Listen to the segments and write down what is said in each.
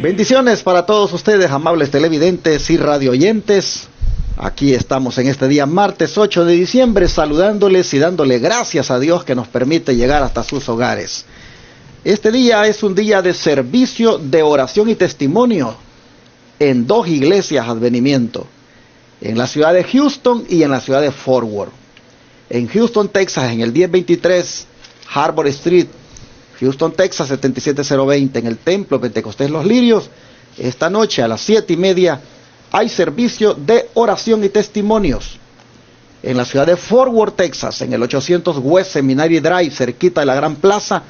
Bendiciones para todos ustedes, amables televidentes y radioyentes. Aquí estamos en este día, martes 8 de diciembre, saludándoles y dándole gracias a Dios que nos permite llegar hasta sus hogares. Este día es un día de servicio, de oración y testimonio en dos iglesias Advenimiento, en la ciudad de Houston y en la ciudad de Fort Worth. En Houston, Texas, en el 1023 Harbor Street, Houston, Texas, 77020, en el Templo Pentecostés Los Lirios. Esta noche a las 7:30 hay servicio de oración y testimonios. En la ciudad de Fort Worth, Texas, en el 800 West Seminary Drive, cerquita de la Gran Plaza,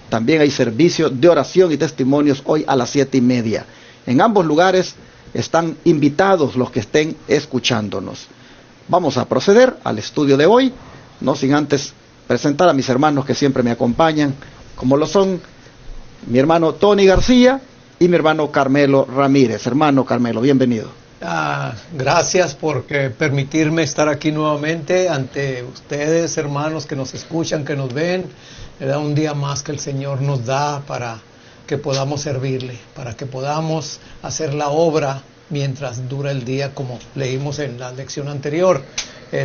también hay servicio de oración y testimonios hoy a las 7:30. En ambos lugares están invitados los que estén escuchándonos. Vamos a proceder al estudio de hoy, no sin antes presentar a mis hermanos que siempre me acompañan, como lo son mi hermano Tony García y mi hermano Carmelo Ramírez. Hermano Carmelo, bienvenido. Gracias por permitirme estar aquí nuevamente ante ustedes, hermanos que nos escuchan, que nos ven. Era un día más que el Señor nos da para que podamos servirle, para que podamos hacer la obra mientras dura el día, como leímos en la lección anterior.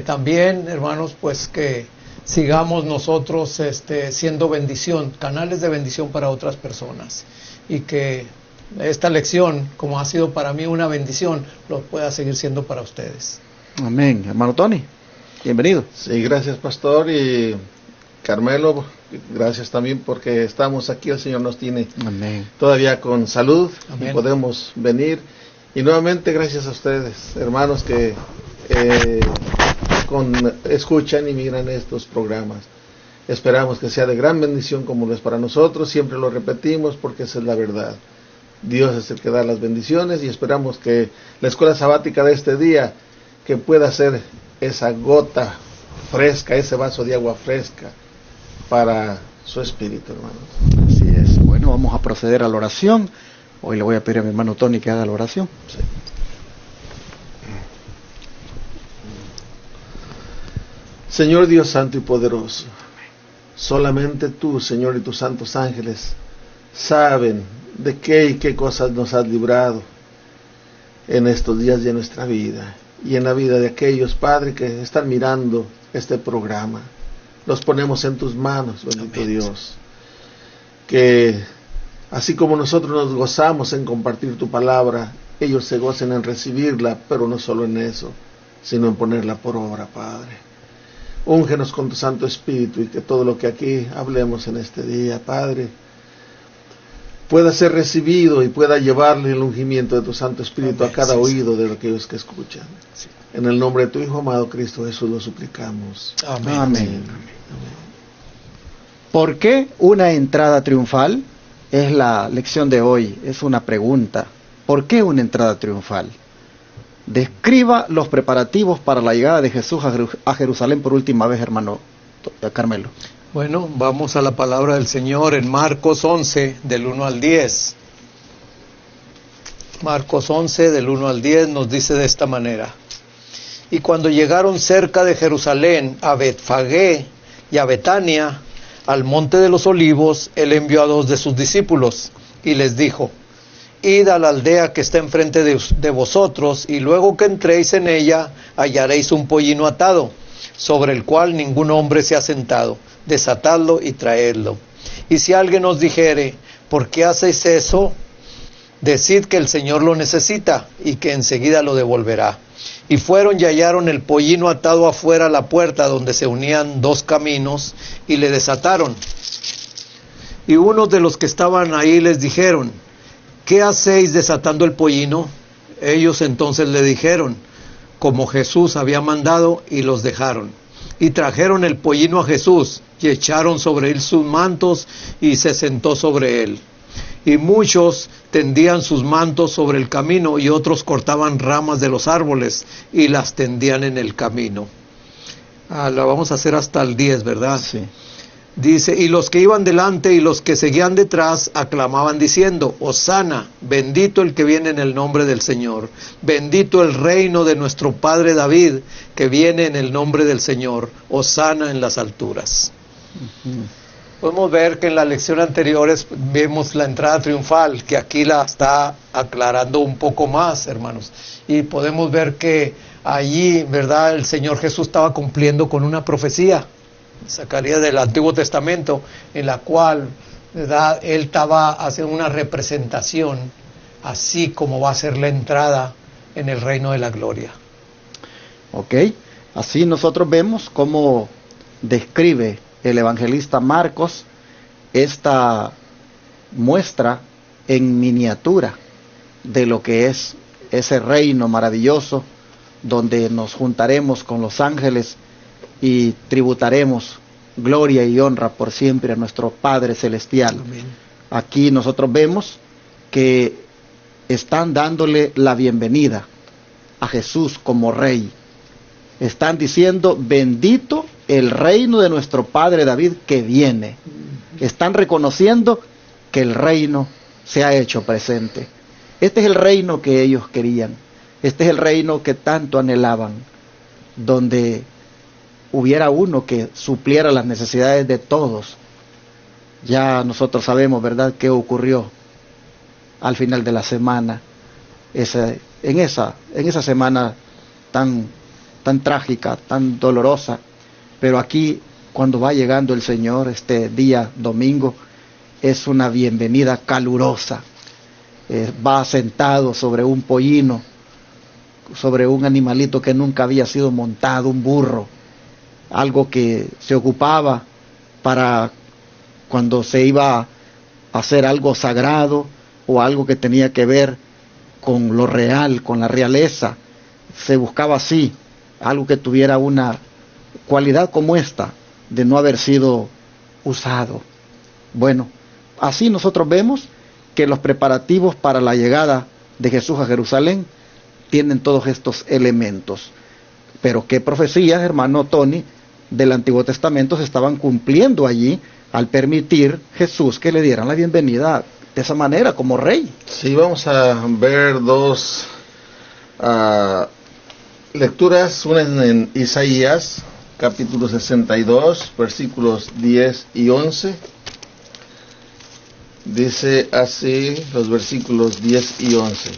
También, hermanos, pues que sigamos nosotros siendo bendición, canales de bendición para otras personas, y que esta lección, como ha sido para mí una bendición, lo pueda seguir siendo para ustedes. Amén. Hermano Tony, bienvenido. Sí, gracias, pastor, y Carmelo, gracias también porque estamos aquí, el Señor nos tiene Amén. Todavía con salud. Amén. Y podemos venir, y nuevamente gracias a ustedes, hermanos que escuchan y miran estos programas. Esperamos que sea de gran bendición como lo es para nosotros. Siempre lo repetimos porque esa es la verdad. Dios es el que da las bendiciones, y esperamos que la escuela sabática de este día que pueda ser esa gota fresca, ese vaso de agua fresca para su espíritu, hermanos. Así es. Bueno, vamos a proceder a la oración. Hoy le voy a pedir a mi hermano Tony que haga la oración. Sí. Señor Dios santo y poderoso, solamente tú, Señor, y tus santos ángeles saben de qué y qué cosas nos has librado en estos días de nuestra vida y en la vida de aquellos, Padre, que están mirando este programa. Los ponemos en tus manos, bendito Amén. Dios, que así como nosotros nos gozamos en compartir tu palabra, ellos se gocen en recibirla, pero no solo en eso, sino en ponerla por obra, Padre. Úngenos con tu Santo Espíritu, y que todo lo que aquí hablemos en este día, Padre, pueda ser recibido y pueda llevarle el ungimiento de tu Santo Espíritu a cada oído de aquellos que escuchan. Sí. En el nombre de tu Hijo amado Cristo Jesús lo suplicamos. Amén. Amén. ¿Por qué una entrada triunfal? Es la lección de hoy, es una pregunta. ¿Por qué una entrada triunfal? Describa los preparativos para la llegada de Jesús a Jerusalén por última vez, hermano Carmelo. Bueno, vamos a la palabra del Señor en Marcos 11, del 1 al 10. Marcos 11, del 1 al 10, nos dice de esta manera: Y cuando llegaron cerca de Jerusalén, a Betfagé y a Betania, al monte de los olivos, él envió a 2 de sus discípulos, y les dijo: Id a la aldea que está enfrente de vosotros, y luego que entréis en ella, hallaréis un pollino atado, sobre el cual ningún hombre se ha sentado. Desatadlo y traedlo. Y si alguien os dijere: ¿por qué hacéis eso? Decid que el Señor lo necesita, y que enseguida lo devolverá. Y fueron y hallaron el pollino atado afuera a la puerta, donde se unían 2 caminos, y le desataron. Y unos de los que estaban ahí les dijeron: ¿qué hacéis desatando el pollino? Ellos entonces le dijeron como Jesús había mandado, y los dejaron. Y trajeron el pollino a Jesús, y echaron sobre él sus mantos, y se sentó sobre él. Y muchos tendían sus mantos sobre el camino, y otros cortaban ramas de los árboles, y las tendían en el camino. La vamos a hacer hasta el 10, ¿verdad? Sí. Dice: y los que iban delante y los que seguían detrás aclamaban diciendo: Hosana, bendito el que viene en el nombre del Señor, bendito el reino de nuestro padre David, que viene en el nombre del Señor, Hosana en las alturas. Podemos ver que en la lección anterior vemos la entrada triunfal, que aquí la está aclarando un poco más, hermanos. Y podemos ver que allí, ¿verdad?, el Señor Jesús estaba cumpliendo con una profecía, Zacarías del Antiguo Testamento, en la cual, ¿verdad?, él estaba haciendo una representación, así como va a ser la entrada en el reino de la gloria. Ok, así nosotros vemos cómo describe el evangelista Marcos esta muestra en miniatura de lo que es ese reino maravilloso donde nos juntaremos con los ángeles y tributaremos gloria y honra por siempre a nuestro Padre Celestial. Amén. Aquí nosotros vemos que están dándole la bienvenida a Jesús como Rey. Están diciendo, bendito el reino de nuestro Padre David que viene. Están reconociendo que el reino se ha hecho presente. Este es el reino que ellos querían. Este es el reino que tanto anhelaban, donde hubiera uno que supliera las necesidades de todos. Ya nosotros sabemos, ¿verdad?, qué ocurrió al final de la semana, en esa semana tan trágica, tan dolorosa. Pero aquí, cuando va llegando el Señor, este día domingo, es una bienvenida calurosa. Va sentado sobre un pollino, sobre un animalito que nunca había sido montado, un burro, algo que se ocupaba para cuando se iba a hacer algo sagrado o algo que tenía que ver con lo real, con la realeza. Se buscaba así, algo que tuviera una cualidad como esta, de no haber sido usado. Bueno, así nosotros vemos que los preparativos para la llegada de Jesús a Jerusalén tienen todos estos elementos. Pero qué profecías, hermano Tony, del Antiguo Testamento se estaban cumpliendo allí al permitir Jesús que le dieran la bienvenida de esa manera, como Rey. Sí, vamos a ver dos lecturas, una en Isaías, capítulo 62, versículos 10 y 11. Dice así los versículos 10 y 11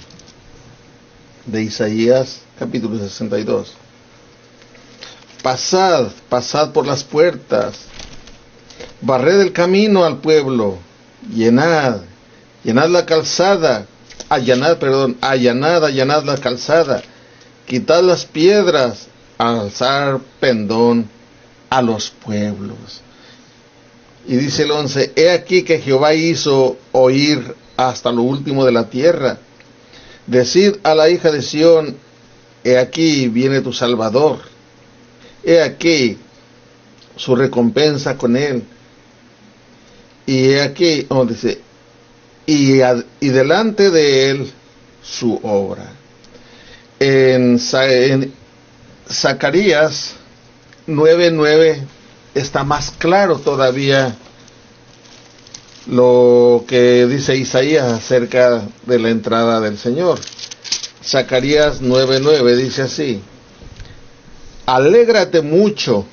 de Isaías, capítulo 62. Pasad, pasad por las puertas, barred el camino al pueblo, llenad la calzada, allanad la calzada, quitad las piedras, alzar pendón a los pueblos. Y dice el 11, he aquí que Jehová hizo oír hasta lo último de la tierra. Decid a la hija de Sión, he aquí viene tu Salvador. He aquí su recompensa con él. Y he aquí, dice, y delante de él su obra. En Zacarías 9:9 está más claro todavía lo que dice Isaías acerca de la entrada del Señor. Zacarías 9:9 dice así: alégrate mucho,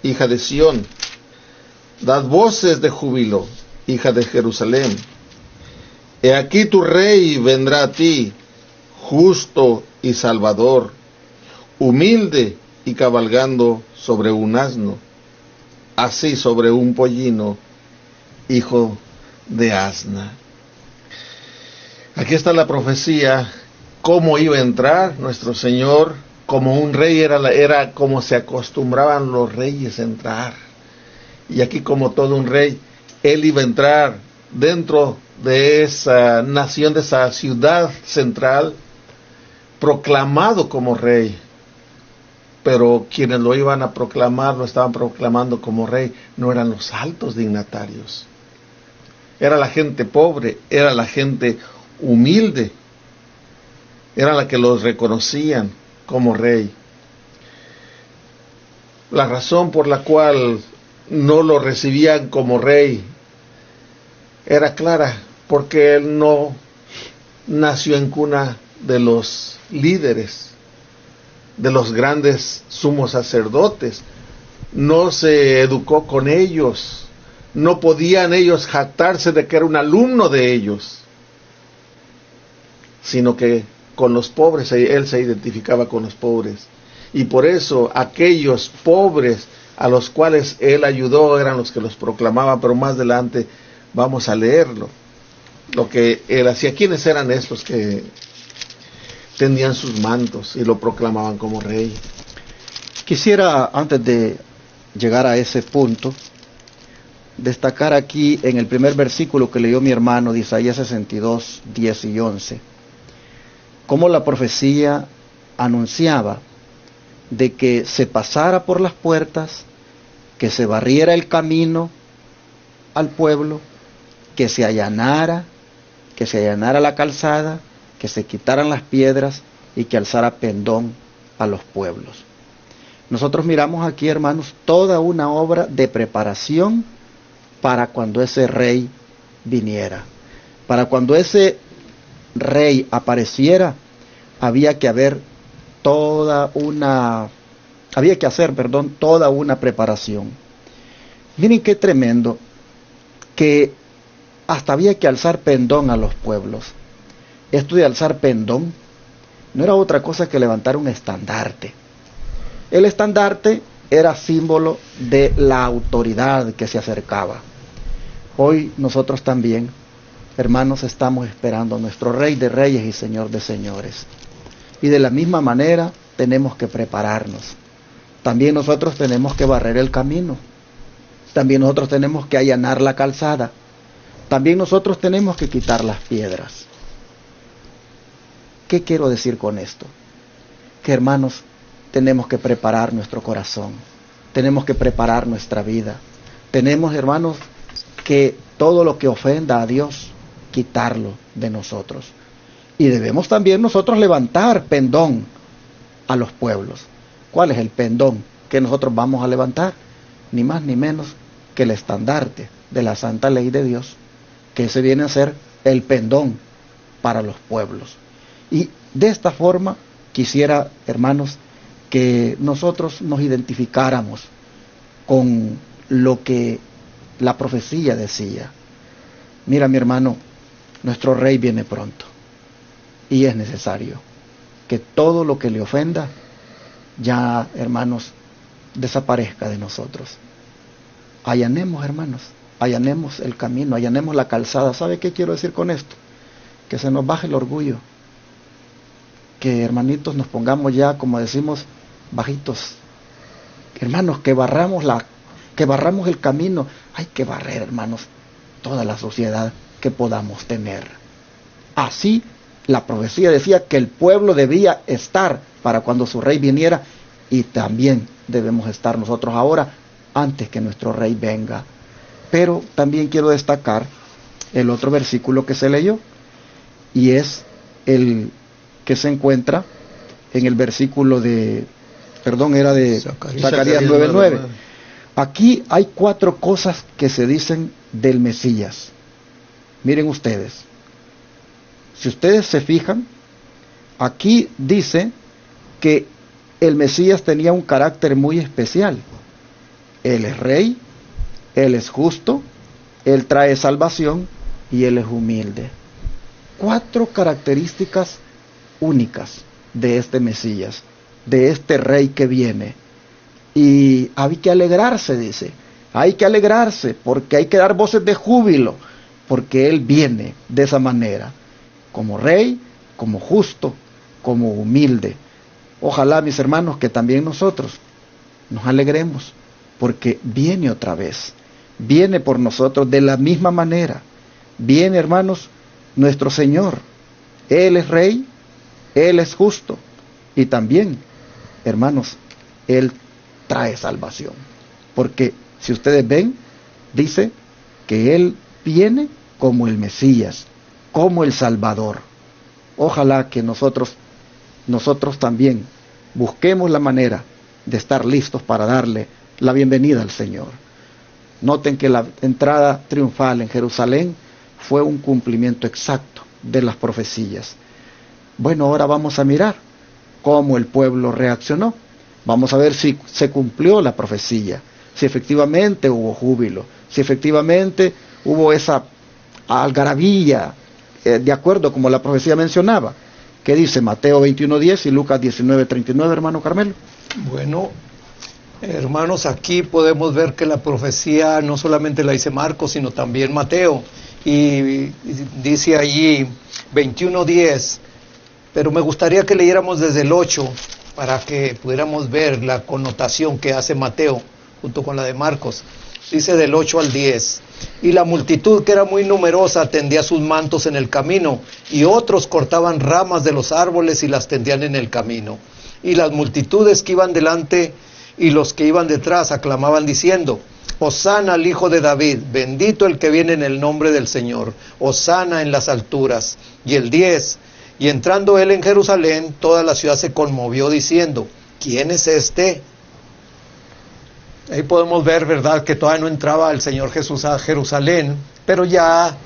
hija de Sión, dad voces de júbilo, hija de Jerusalén. He aquí tu rey vendrá a ti, justo y salvador, humilde y cabalgando sobre un asno, así sobre un pollino, hijo de asna. Aquí está la profecía, cómo iba a entrar nuestro Señor, como un rey, era como se acostumbraban los reyes a entrar. Y aquí, como todo un rey, él iba a entrar dentro de esa nación, de esa ciudad central, proclamado como rey. Pero quienes lo iban a proclamar, lo estaban proclamando como rey, no eran los altos dignatarios. Era la gente pobre, era la gente humilde, era la que los reconocían como rey. La razón por la cual no lo recibían como rey era clara, porque él no nació en cuna de los líderes, de los grandes sumos sacerdotes, no se educó con ellos, no podían ellos jactarse de que era un alumno de ellos, sino que con los pobres, él se identificaba con los pobres. Y por eso aquellos pobres a los cuales él ayudó eran los que los proclamaban, pero más adelante vamos a leerlo, lo que él hacía. ¿Quiénes eran estos que tenían sus mantos y lo proclamaban como rey? Quisiera, antes de llegar a ese punto, destacar aquí en el primer versículo que leyó mi hermano de Isaías 62, 10 y 11, cómo la profecía anunciaba de que se pasara por las puertas, que se barriera el camino al pueblo, que se allanara la calzada, que se quitaran las piedras y que alzara pendón a los pueblos. Nosotros miramos aquí, hermanos, toda una obra de preparación para cuando ese rey viniera. Para cuando ese rey apareciera, había que hacer toda una preparación. Miren qué tremendo, que hasta había que alzar pendón a los pueblos. Esto de alzar pendón no era otra cosa que levantar un estandarte. El estandarte era símbolo de la autoridad que se acercaba. Hoy nosotros también, hermanos, estamos esperando a nuestro Rey de Reyes y Señor de Señores. Y de la misma manera tenemos que prepararnos. También nosotros tenemos que barrer el camino. También nosotros tenemos que allanar la calzada. También nosotros tenemos que quitar las piedras. ¿Qué quiero decir con esto? Que, hermanos, tenemos que preparar nuestro corazón. Tenemos que preparar nuestra vida. Tenemos, hermanos, que todo lo que ofenda a Dios, quitarlo de nosotros. Y debemos también nosotros levantar pendón a los pueblos. ¿Cuál es el pendón que nosotros vamos a levantar? Ni más ni menos que el estandarte de la santa ley de Dios, que ese viene a ser el pendón para los pueblos. Y de esta forma quisiera, hermanos, que nosotros nos identificáramos con lo que la profecía decía. Mira, mi hermano, nuestro rey viene pronto. Y es necesario que todo lo que le ofenda ya, hermanos, desaparezca de nosotros. Allanemos, hermanos, allanemos el camino, allanemos la calzada. ¿Sabe qué quiero decir con esto? Que se nos baje el orgullo. Que, hermanitos, nos pongamos ya, como decimos, bajitos. Hermanos, que barramos el camino. Hay que barrer, hermanos, toda la sociedad que podamos tener. Así la profecía decía que el pueblo debía estar para cuando su rey viniera, y también debemos estar nosotros ahora antes que nuestro rey venga. Pero también quiero destacar el otro versículo que se leyó, y es el que se encuentra en el versículo de Zacarías 9:9. Aquí hay 4 cosas que se dicen del Mesías. Miren ustedes, si ustedes se fijan, aquí dice que el Mesías tenía un carácter muy especial. Él es rey, él es justo, él trae salvación y él es humilde. 4 características únicas de este Mesías, de este rey que viene. Y hay que alegrarse, dice, hay que alegrarse porque hay que dar voces de júbilo, porque él viene de esa manera, como rey, como justo, como humilde. Ojalá, mis hermanos, que también nosotros nos alegremos, porque viene otra vez, viene por nosotros de la misma manera. Viene, hermanos, nuestro Señor. Él es rey, él es justo, y también, hermanos, él trae salvación. Porque si ustedes ven, dice que él viene como el Mesías, como el Salvador. Ojalá que nosotros también busquemos la manera de estar listos para darle la bienvenida al Señor. Noten que la entrada triunfal en Jerusalén fue un cumplimiento exacto de las profecías. Bueno, ahora vamos a mirar cómo el pueblo reaccionó. Vamos a ver si se cumplió la profecía, si efectivamente hubo júbilo, si efectivamente hubo esa algarabía, de acuerdo como la profecía mencionaba. ¿Qué dice Mateo 21:10 y Lucas 19:39, hermano Carmelo? Bueno, hermanos, aquí podemos ver que la profecía no solamente la dice Marcos, sino también Mateo. Y dice allí 21:10, pero me gustaría que leyéramos desde el 8 para que pudiéramos ver la connotación que hace Mateo junto con la de Marcos. Dice del 8 al 10, y la multitud, que era muy numerosa, tendía sus mantos en el camino, y otros cortaban ramas de los árboles y las tendían en el camino. Y las multitudes que iban delante y los que iban detrás aclamaban diciendo: Hosana al Hijo de David, bendito el que viene en el nombre del Señor, Hosana en las alturas. Y el 10, y entrando él en Jerusalén, toda la ciudad se conmovió diciendo: ¿quién es este? Ahí podemos ver, ¿verdad?, que todavía no entraba el Señor Jesús a Jerusalén, pero ya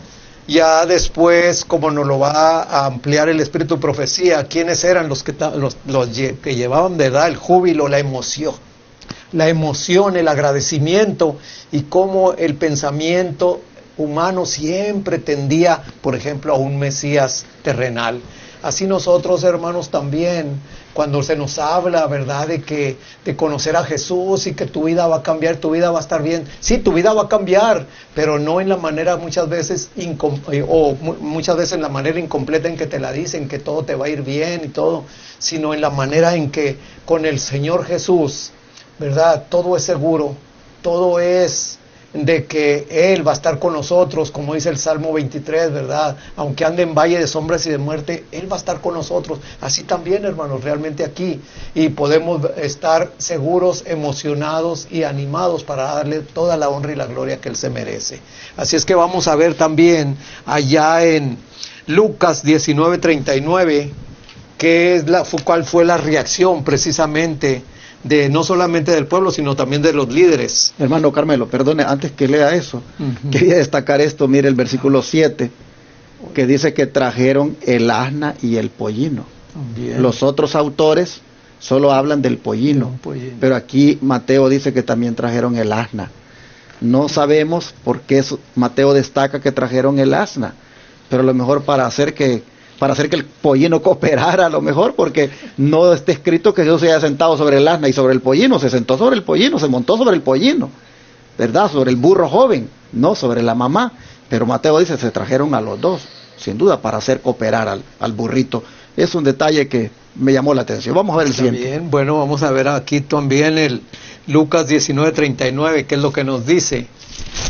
después, como nos lo va a ampliar el Espíritu de Profecía, ¿quiénes eran los que llevaban, ¿verdad?, el júbilo, la emoción, el agradecimiento, y cómo el pensamiento humano siempre tendía, por ejemplo, a un Mesías terrenal? Así nosotros, hermanos, también, cuando se nos habla, ¿verdad?, de conocer a Jesús y que tu vida va a cambiar, tu vida va a estar bien. Sí, tu vida va a cambiar, pero no en la manera muchas veces en la manera incompleta en que te la dicen, que todo te va a ir bien y todo, sino en la manera en que con el Señor Jesús, ¿verdad?, todo es seguro, todo es de que Él va a estar con nosotros, como dice el Salmo 23, ¿verdad? Aunque ande en valle de sombras y de muerte, Él va a estar con nosotros. Así también, hermanos, realmente aquí. Y podemos estar seguros, emocionados y animados para darle toda la honra y la gloria que Él se merece. Así es que vamos a ver también allá en Lucas 19:39, cuál fue la reacción precisamente no solamente del pueblo, sino también de los líderes. Hermano Carmelo, perdone, antes que lea eso, quería destacar esto. Mire el versículo 7, que dice que trajeron el asna y el pollino. Bien. Los otros autores solo hablan del pollino, pero aquí Mateo dice que también trajeron el asna. No sabemos por qué Mateo destaca que trajeron el asna, pero a lo mejor para hacer que el pollino cooperara, a lo mejor, porque no está escrito que Jesús se haya sentado sobre el asna y sobre el pollino. Se sentó sobre el pollino, se montó sobre el pollino, ¿verdad?, sobre el burro joven, no sobre la mamá. Pero Mateo dice, se trajeron a los dos, sin duda, para hacer cooperar al burrito. Es un detalle que me llamó la atención. Vamos a ver el siguiente. Bien, bueno, vamos a ver aquí también el Lucas 19:39, que es lo que nos dice.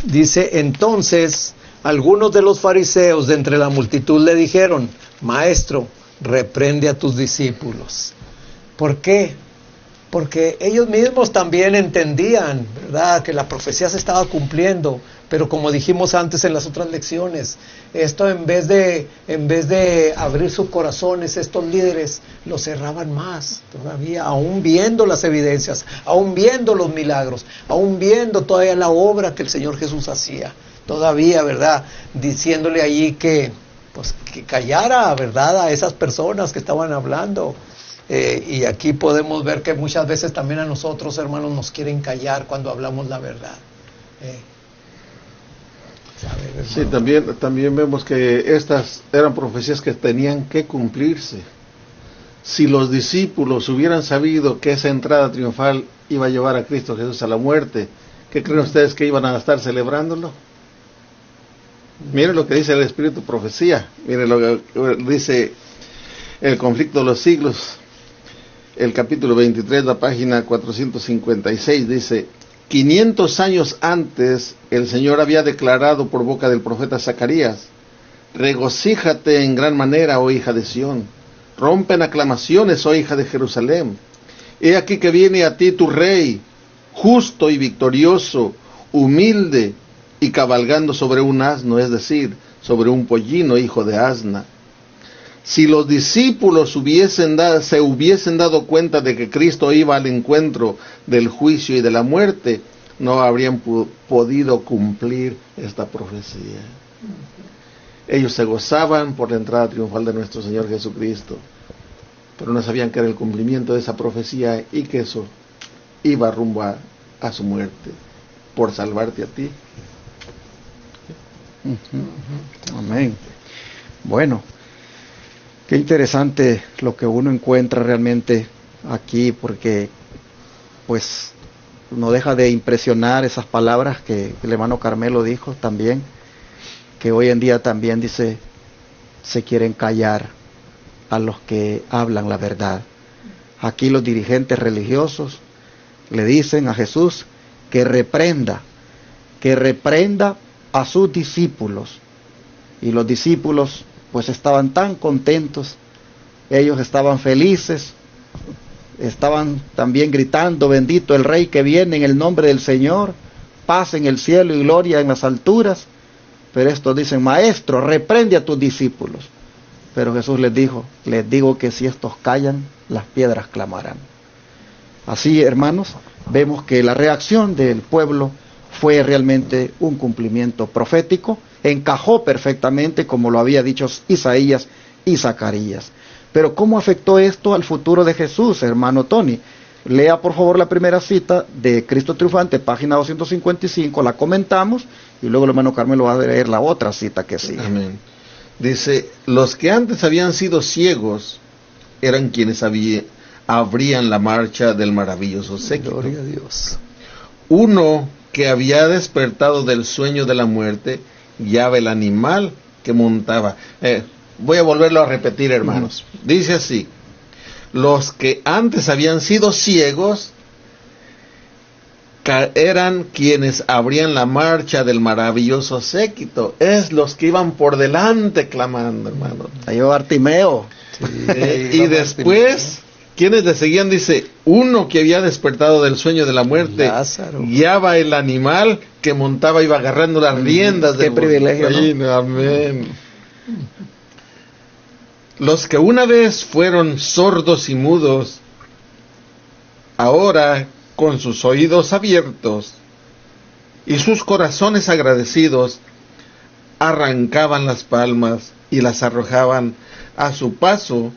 Dice, entonces algunos de los fariseos de entre la multitud le dijeron: Maestro, reprende a tus discípulos. ¿Por qué? Porque ellos mismos también entendían, ¿verdad?, que la profecía se estaba cumpliendo, pero como dijimos antes en las otras lecciones, esto en vez de abrir sus corazones, estos líderes lo cerraban más todavía, aún viendo las evidencias, aún viendo los milagros, aún viendo todavía la obra que el Señor Jesús hacía, todavía, ¿verdad?, diciéndole allí que callara, ¿verdad?, a esas personas que estaban hablando. Y aquí podemos ver que muchas veces también a nosotros, hermanos, nos quieren callar cuando hablamos la verdad. Sí, también vemos que estas eran profecías que tenían que cumplirse. Si los discípulos hubieran sabido que esa entrada triunfal iba a llevar a Cristo Jesús a la muerte, ¿qué creen ustedes que iban a estar celebrándolo? Miren lo que dice el Espíritu Profecía. Miren lo que dice el Conflicto de los Siglos, el capítulo 23, la página 456. Dice: 500 años antes el Señor había declarado por boca del profeta Zacarías: regocíjate en gran manera, oh hija de Sión, rompen aclamaciones, oh hija de Jerusalén. He aquí que viene a ti tu rey, justo y victorioso, humilde y cabalgando sobre un asno, es decir, sobre un pollino, hijo de asna. Si los discípulos se hubiesen dado cuenta de que Cristo iba al encuentro del juicio y de la muerte, no habrían podido cumplir esta profecía. Ellos se gozaban por la entrada triunfal de nuestro Señor Jesucristo, pero no sabían que era el cumplimiento de esa profecía y que eso iba rumbo a su muerte, por salvarte a ti Amén. Bueno, qué interesante lo que uno encuentra realmente aquí, porque pues no deja de impresionar esas palabras que el hermano Carmelo dijo también, que hoy en día también dice, se quieren callar a los que hablan la verdad. Aquí los dirigentes religiosos le dicen a Jesús que reprenda a sus discípulos. Y los discípulos pues estaban tan contentos, ellos estaban felices, estaban también gritando, bendito el Rey que viene en el nombre del Señor, paz en el cielo y gloria en las alturas. Pero estos dicen, maestro, reprende a tus discípulos. Pero Jesús les dijo, les digo que si estos callan, las piedras clamarán. Así, hermanos, vemos que la reacción del pueblo fue realmente un cumplimiento profético, encajó perfectamente como lo había dicho Isaías y Zacarías. Pero ¿cómo afectó esto al futuro de Jesús, hermano Tony? Lea por favor la primera cita de Cristo Triunfante, página 255, la comentamos, y luego el hermano Carmelo va a leer la otra cita que sigue. Amén. Dice, los que antes habían sido ciegos eran quienes abrían la marcha del maravilloso séquito. Gloria a Dios. Uno que había despertado del sueño de la muerte, guiaba el animal que montaba. Voy a volverlo a repetir, hermanos. Dice así, los que antes habían sido ciegos eran quienes abrían la marcha del maravilloso séquito. Es los que iban por delante clamando, hermano. Ahí va Bartimeo. Sí, y después, quienes le seguían, dice, uno que había despertado del sueño de la muerte, Lázaro, guiaba el animal que montaba, iba agarrando las riendas Qué del privilegio, ¿no? Amén. Los que una vez fueron sordos y mudos, ahora con sus oídos abiertos y sus corazones agradecidos, arrancaban las palmas y las arrojaban a su paso,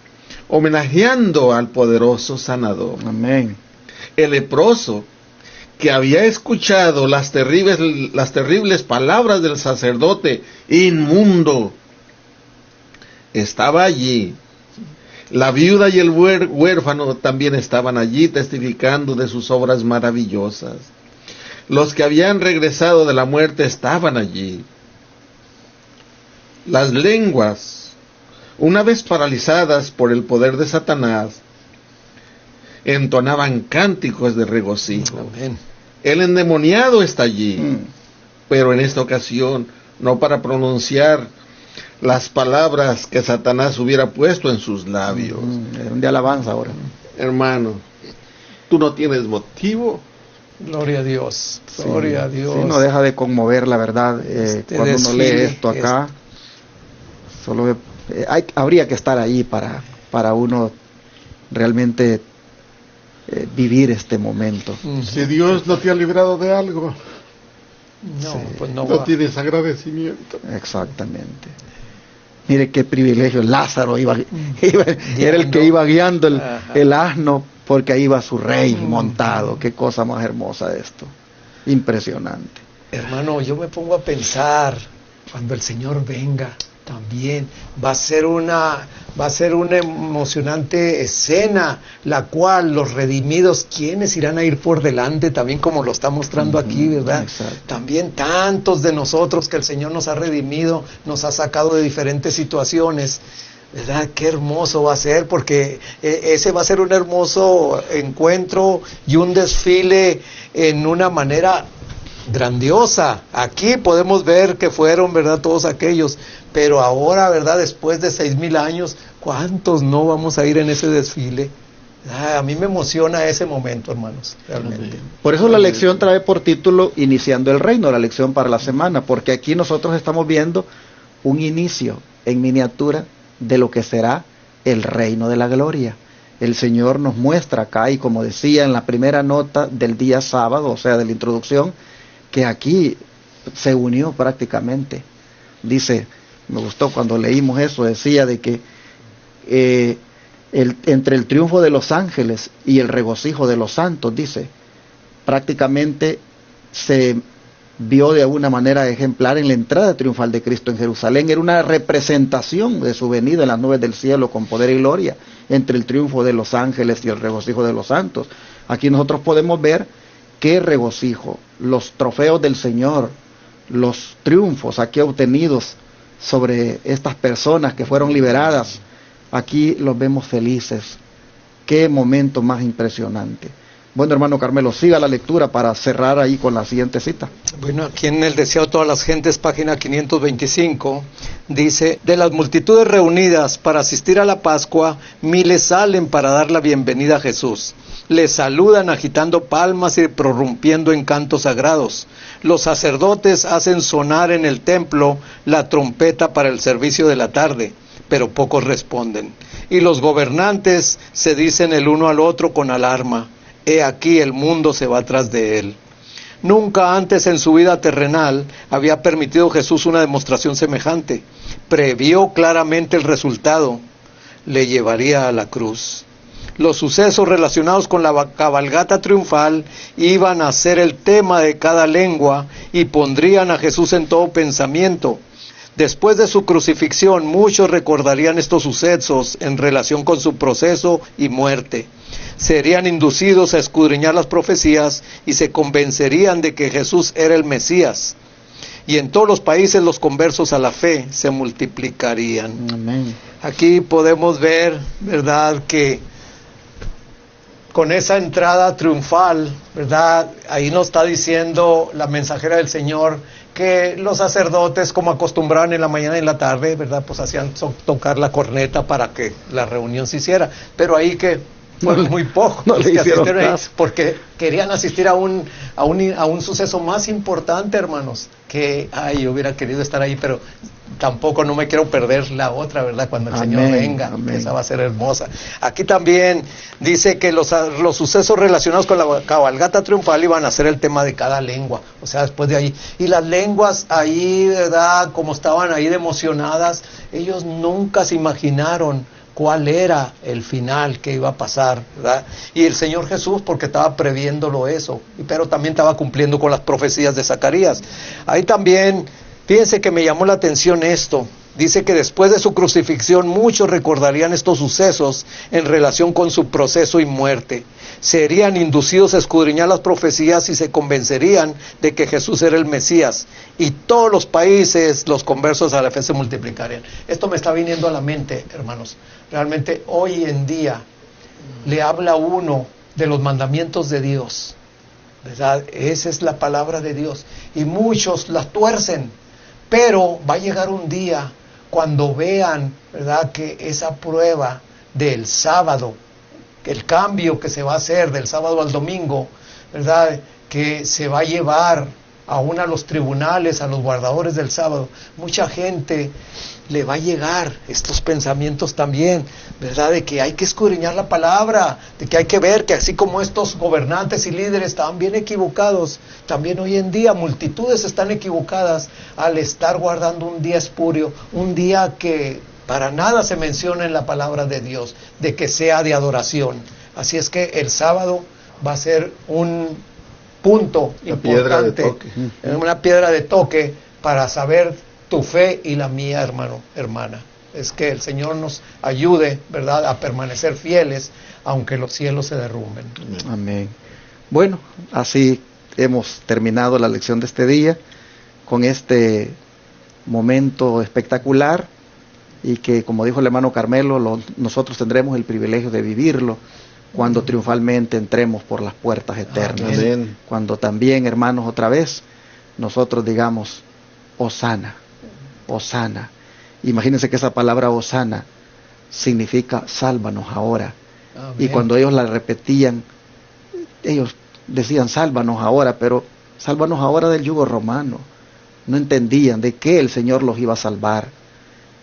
homenajeando al poderoso sanador. Amén. El leproso, que había escuchado las terribles palabras del sacerdote inmundo, estaba allí. La viuda y el huérfano también estaban allí testificando de sus obras maravillosas. Los que habían regresado de la muerte estaban allí. Las lenguas, una vez paralizadas por el poder de Satanás, entonaban cánticos de regocijo. amén. El endemoniado está allí, pero en esta ocasión no para pronunciar las palabras que Satanás hubiera puesto en sus labios. Es un de alabanza ahora. Hermano, tú no tienes motivo. Gloria a Dios, gloria a Dios. Sí, no deja de conmover, la verdad, cuando uno lee esto acá. Solo habría que estar ahí para uno realmente vivir este momento. Si Dios no te ha librado de algo, No, pues no no va. tienes agradecimiento. Exactamente. Mire qué privilegio, Lázaro era el que iba guiando el asno, porque ahí iba su rey montado. Qué cosa más hermosa esto. Impresionante. Hermano, yo me pongo a pensar, cuando el Señor venga, también va a ser una emocionante escena, la cual los redimidos, quienes irán a ir por delante, también como lo está mostrando aquí, ¿verdad? Exacto. También tantos de nosotros que el Señor nos ha redimido, nos ha sacado de diferentes situaciones, ¿verdad? Qué hermoso va a ser, porque ese va a ser un hermoso encuentro y un desfile en una manera grandiosa. Aquí podemos ver que fueron, ¿verdad?, todos aquellos, pero ahora, ¿verdad?, después de 6,000 años, ¿cuántos no vamos a ir en ese desfile? A mí me emociona ese momento, hermanos, realmente. Por eso la lección trae por título Iniciando el Reino, la lección para la semana, porque aquí nosotros estamos viendo un inicio en miniatura de lo que será el reino de la gloria. El Señor nos muestra acá, y como decía en la primera nota del día sábado, o sea, de la introducción, que aquí se unió prácticamente. Dice, me gustó cuando leímos eso, decía de que entre el triunfo de los ángeles y el regocijo de los santos, dice, prácticamente se vio de alguna manera ejemplar en la entrada triunfal de Cristo en Jerusalén. Era una representación de su venida en las nubes del cielo con poder y gloria, entre el triunfo de los ángeles y el regocijo de los santos. Aquí nosotros podemos ver qué regocijo, los trofeos del Señor, los triunfos aquí obtenidos sobre estas personas que fueron liberadas. Aquí los vemos felices. Qué momento más impresionante. Bueno, hermano Carmelo, siga la lectura para cerrar ahí con la siguiente cita. Bueno, aquí en el Deseo de todas las gentes, página 525, dice: de las multitudes reunidas para asistir a la Pascua, miles salen para dar la bienvenida a Jesús. Le saludan agitando palmas y prorrumpiendo en cantos sagrados. Los sacerdotes hacen sonar en el templo la trompeta para el servicio de la tarde, pero pocos responden. Y los gobernantes se dicen el uno al otro con alarma: he aquí el mundo se va tras de él. Nunca antes en su vida terrenal había permitido Jesús una demostración semejante. Previó claramente el resultado: le llevaría a la cruz. Los sucesos relacionados con la cabalgata triunfal iban a ser el tema de cada lengua y pondrían a Jesús en todo pensamiento. Después de su crucifixión, muchos recordarían estos sucesos en relación con su proceso y muerte. Serían inducidos a escudriñar las profecías y se convencerían de que Jesús era el Mesías. Y en todos los países los conversos a la fe se multiplicarían. Amén. Aquí podemos ver, ¿verdad?, que con esa entrada triunfal, ¿verdad?, ahí nos está diciendo la mensajera del Señor que los sacerdotes, como acostumbraban en la mañana y en la tarde, ¿verdad?, pues hacían tocar la corneta para que la reunión se hiciera. Pero ahí que muy poco, no le hicieron caso, porque querían asistir a un suceso más importante, hermanos, que yo hubiera querido estar ahí, pero tampoco no me quiero perder la otra, ¿verdad?, cuando el Señor venga, que esa va a ser hermosa. Aquí también dice que los sucesos relacionados con la cabalgata triunfal iban a ser el tema de cada lengua, o sea, después de ahí. Y las lenguas ahí, ¿verdad?, como estaban ahí de emocionadas, ellos nunca se imaginaron cuál era el final que iba a pasar, ¿verdad? Y el Señor Jesús, porque estaba previéndolo eso, pero también estaba cumpliendo con las profecías de Zacarías. Ahí también, fíjense que me llamó la atención esto. Dice que después de su crucifixión muchos recordarían estos sucesos en relación con su proceso y muerte. Serían inducidos a escudriñar las profecías y se convencerían de que Jesús era el Mesías. Y todos los países, los conversos a la fe se multiplicarían. Esto me está viniendo a la mente, hermanos. Realmente hoy en día le habla uno de los mandamientos de Dios, ¿verdad? Esa es la palabra de Dios. Y muchos la tuercen. Pero va a llegar un día cuando vean, ¿verdad?, que esa prueba del sábado, el cambio que se va a hacer del sábado al domingo, ¿verdad?, que se va a llevar aún a los tribunales, a los guardadores del sábado, mucha gente le va a llegar estos pensamientos también, ¿verdad?, de que hay que escudriñar la palabra, de que hay que ver que así como estos gobernantes y líderes estaban bien equivocados, también hoy en día multitudes están equivocadas al estar guardando un día espurio, un día que para nada se menciona en la palabra de Dios, de que sea de adoración. Así es que el sábado va a ser un punto importante, una piedra de toque para saber tu fe y la mía, hermano, hermana. Es que el Señor nos ayude, ¿verdad?, a permanecer fieles, aunque los cielos se derrumben. Amén. Bueno, así hemos terminado la lección de este día, con este momento espectacular, y que, como dijo el hermano Carmelo, nosotros tendremos el privilegio de vivirlo cuando triunfalmente entremos por las puertas eternas. Amén. Cuando también, hermanos, otra vez, nosotros digamos, Hosana, Hosana. Imagínense que esa palabra Hosana significa sálvanos ahora. Amén. Y cuando ellos la repetían, ellos decían sálvanos ahora, pero sálvanos ahora del yugo romano. No entendían de qué el Señor los iba a salvar,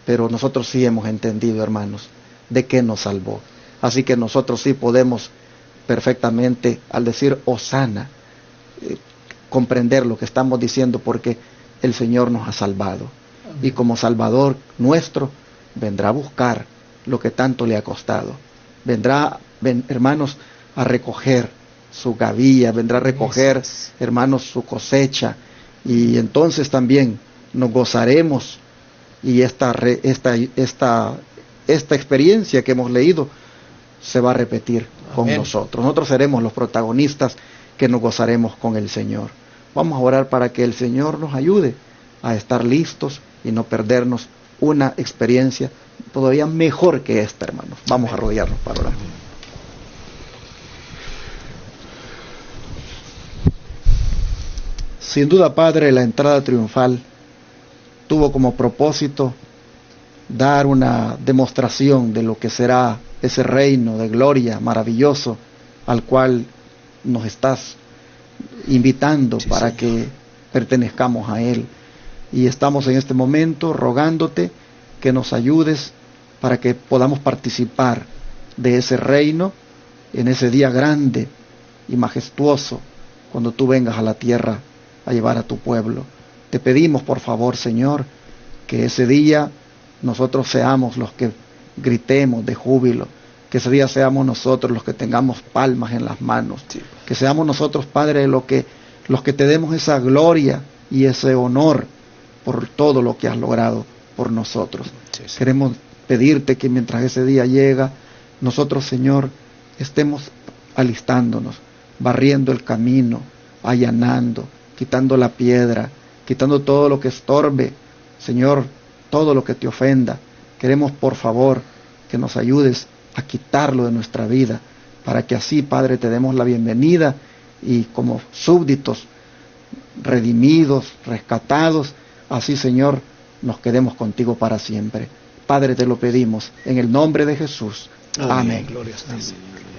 pero nosotros sí hemos entendido, hermanos, de qué nos salvó. Así que nosotros sí podemos perfectamente, al decir Hosana, comprender lo que estamos diciendo, porque el Señor nos ha salvado. Amén. Y como Salvador nuestro, vendrá a buscar lo que tanto le ha costado. Vendrá, hermanos, a recoger su gavilla, vendrá a recoger, hermanos, su cosecha, Y entonces también nos gozaremos, y esta experiencia que hemos leído se va a repetir con Amén. nosotros. Nosotros seremos los protagonistas que nos gozaremos con el Señor. Vamos a orar para que el Señor nos ayude a estar listos y no perdernos una experiencia todavía mejor que esta, hermanos. Vamos a arrodillarnos para orar. Sin duda, Padre, la entrada triunfal tuvo como propósito dar una demostración de lo que será ese reino de gloria maravilloso al cual nos estás invitando para que pertenezcamos a Él. Y estamos en este momento rogándote que nos ayudes para que podamos participar de ese reino en ese día grande y majestuoso cuando tú vengas a la tierra a llevar a tu pueblo. Te pedimos, por favor, Señor, que ese día nosotros seamos los que gritemos de júbilo, que ese día seamos nosotros los que tengamos palmas en las manos, que seamos nosotros, Padre, los que te demos esa gloria y ese honor por todo lo que has logrado por nosotros. Queremos pedirte que mientras ese día llega, nosotros, Señor, estemos alistándonos, barriendo el camino, allanando, quitando la piedra, quitando todo lo que estorbe, Señor, todo lo que te ofenda. Queremos, por favor, que nos ayudes a quitarlo de nuestra vida, para que así, Padre, te demos la bienvenida y como súbditos, redimidos, rescatados, así, Señor, nos quedemos contigo para siempre. Padre, te lo pedimos en el nombre de Jesús. Amén. Gloria a ti, Señor.